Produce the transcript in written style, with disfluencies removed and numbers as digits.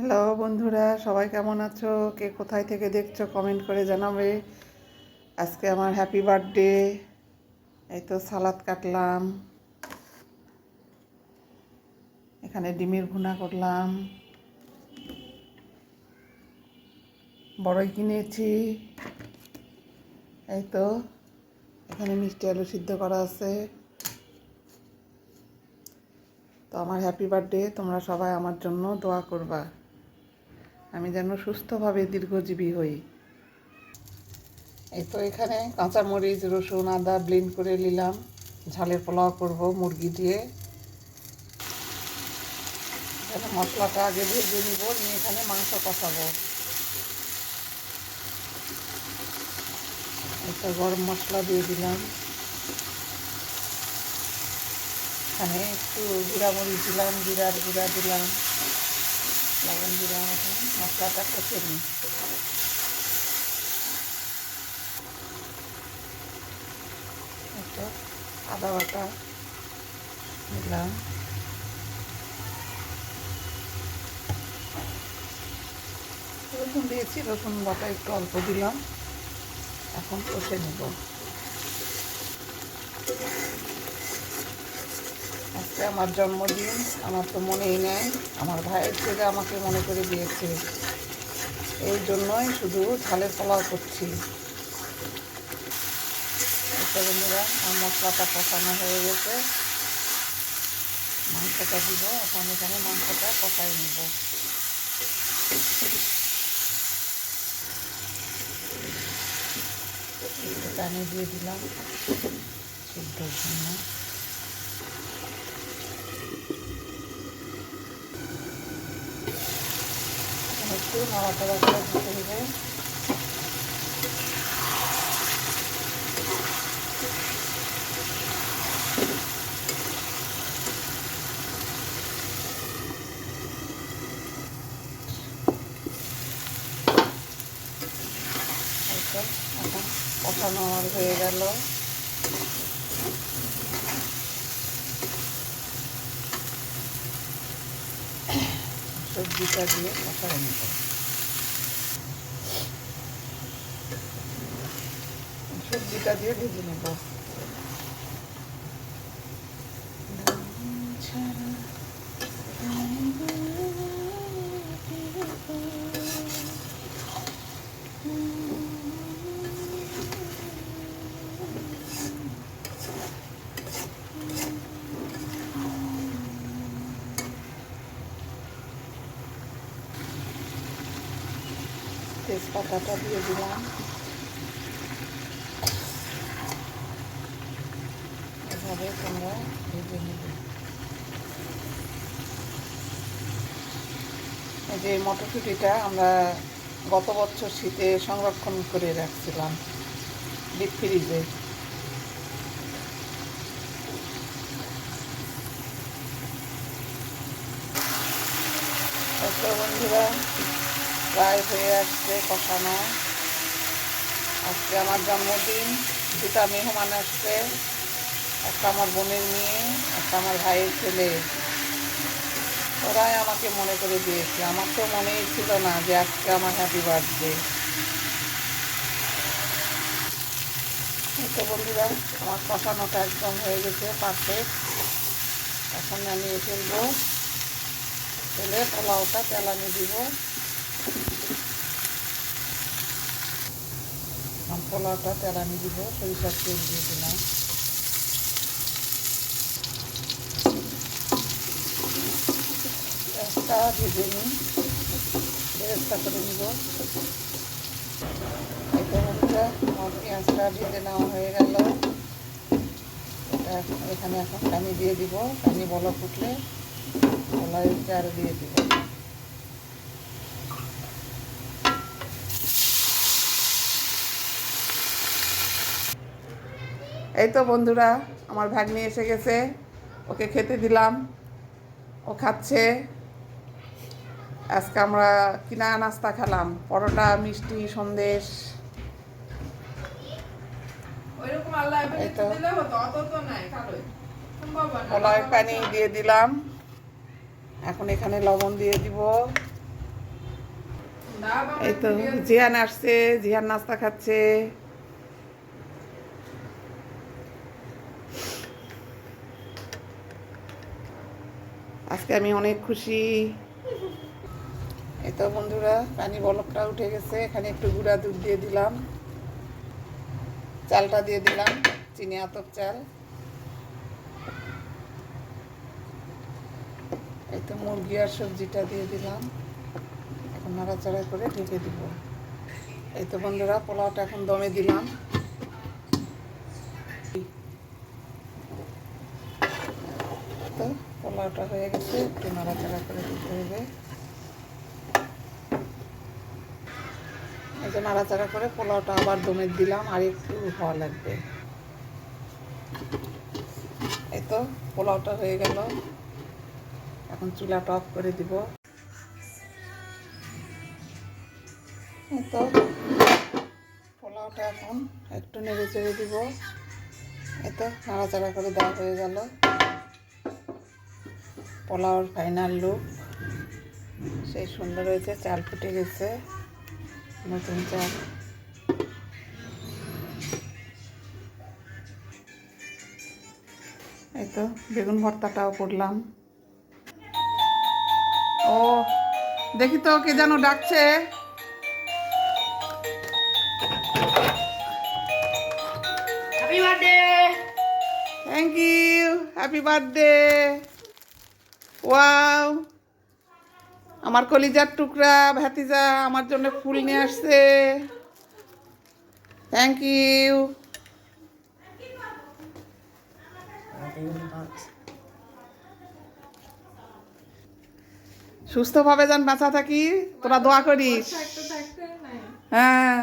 Hello বন্ধুরা, সবাই কেমন আছো? কে কোথায় থেকে দেখছো কমেন্ট করে জানাবে। আজকে আমার হ্যাপি বার্থডে। এই তো সালাদ কাটলাম, এখানে ডিমের ভুনা করলাম, বড়ই কিনেছি। এই তো এখানে মিষ্টি আলু সিদ্ধ করা আছে। তো আমার হ্যাপি বার্থডে, তোমরা সবাই আমার জন্য দোয়া করবা, আমি যেন সুস্থভাবে দীর্ঘজীবী হই। এই তো এখানে কাঁচামরিচ, রসুন, আদা ব্লেন্ড করে নিলাম, ঝালের পোলাও করব মুরগি দিয়ে। এখানে মশলাটা আগে ভেজে নিব, নিয়ে এখানে মাংস কষাবো। একটা গরম মশলা দিয়ে দিলাম, এখানে একটু জিরা মরিচ দিলাম, জিরার গুঁড়া দিলাম, লবণ দিলাম। এখন মশলাটা কষে নিই। একটু আদা বাটা দিলাম, রসুন দিয়েছি, রসুন বাটা একটু অল্প দিলাম। এখন কষে নেব। আজকে আমার জন্মদিন, আমার তো মনেই নেই। আমার ভাইয়ের ছেলে আমাকে মনে করে দিয়েছে, এই জন্যই শুধু ঝালের পোলাও করছি। একটা বন্ধুরা, আমার মশলাটা কষানো হয়ে গেছে, মাংসটা দিব। এখন এখানে মাংসটা কষাই নেব। পানি দিয়ে দিলাম সিদ্ধর জন্য। একটু নাড়াচাড়া করে দিতে হবে। এখন কষানো আমার হয়ে গেল। সবজিটা দিয়ে কষাই নেব। সবজিটা দিয়ে ভেজে নেব। তেজপাতাটা দিয়ে দিলাম। এভাবে তোমরা ভেজে নেবে। এই যে মটরশুঁটিটা আমরা গত বছর শীতে সংরক্ষণ করে রাখছিলাম ডিপ ফ্রিজে। বন্ধুরা, প্রায় হয়ে আসছে কষানো। আজকে আমার জন্মদিন, দুটা মেহমান আসছে, একটা আমার বোনের মেয়ে, একটা আমার ভাইয়ের ছেলে। ওরাই আমাকে মনে করে দিয়েছে, আমার তো মনেই ছিল না যে আজকে আমার হ্যাপি বার্থডে। তো বন্ধুরা, আমার কষানোটা একদম হয়ে গেছে পারফেক্ট। এখন নামিয়ে ফেলবো, ফেলে পোলাওটা তেলানি দিব। পোলাওটা তেলানি দিব, সরিষার তেল দিয়ে দিলাম। পেঁয়াজটা ভেজে নিই, বেরেস্তা করে নিব। এটা বন্ধুরা, আমার পেঁয়াজটা ভেজে নেওয়া হয়ে গেল। এটা এখানে এখন পানি দিয়ে দিব, পানি বলক উঠলে পোলাওয়ের চাল দিয়ে দিব। এই তো বন্ধুরা, আমার ভাগ্নি এসে গেছে, ওকে খেতে দিলাম, ও খাচ্ছে। আজকে আমরা কিনা নাস্তা খেলাম, পরোটা, মিষ্টি, সন্দেশ। পোলাওয়ের পানি দিয়ে দিলাম। এখন এখানে লবণ দিয়ে দিব, এই তো জিহান আসছে, জিহান নাস্তা খাচ্ছে। আজকে আমি অনেক খুশি। এই তো বন্ধুরা, পানি বলকটা উঠে গেছে। এখানে একটু গুঁড়া দুধ দিয়ে দিলাম, চালটা দিয়ে দিলাম, চিনি আতপ চাল। এই তো মুরগি আর সবজিটা দিয়ে দিলাম। এখন নাড়াচাড়া করে ঢেকে দিব। এই তো বন্ধুরা, পোলাওটা এখন দমে দিলাম। তো পোলাওটা হয়ে গেছে, একটু নাড়াচাড়া করে দিতে হবে। এই যে নাড়াচাড়া করে পোলাওটা আবার দমে দিলাম, আর একটু হওয়া লাগবে। এই তো পোলাওটা হয়ে গেল। এখন চুলাটা অফ করে দিব। এই তো পোলাওটা এখন একটু নেড়ে চেড়ে দিব। এই তো নাড়াচাড়া করে দেওয়া হয়ে গেল। পোলাওর ফাইনাল লুক সেই সুন্দর হয়েছে। চাল ফুটে গেছে, নতুন চাল। এই তো বেগুন ভর্তাটাও করলাম। ও দেখি তো কে যেন ডাকছে। Happy birthday. Thank you, happy birthday. Wow, আমার কলিজার টুকরা ভাতিজা আমার জন্য ফুল নিয়ে আসছে। Thank you. সুস্থভাবে যেন বাঁচা থাকি, তোরা দোয়া করিস। হ্যাঁ।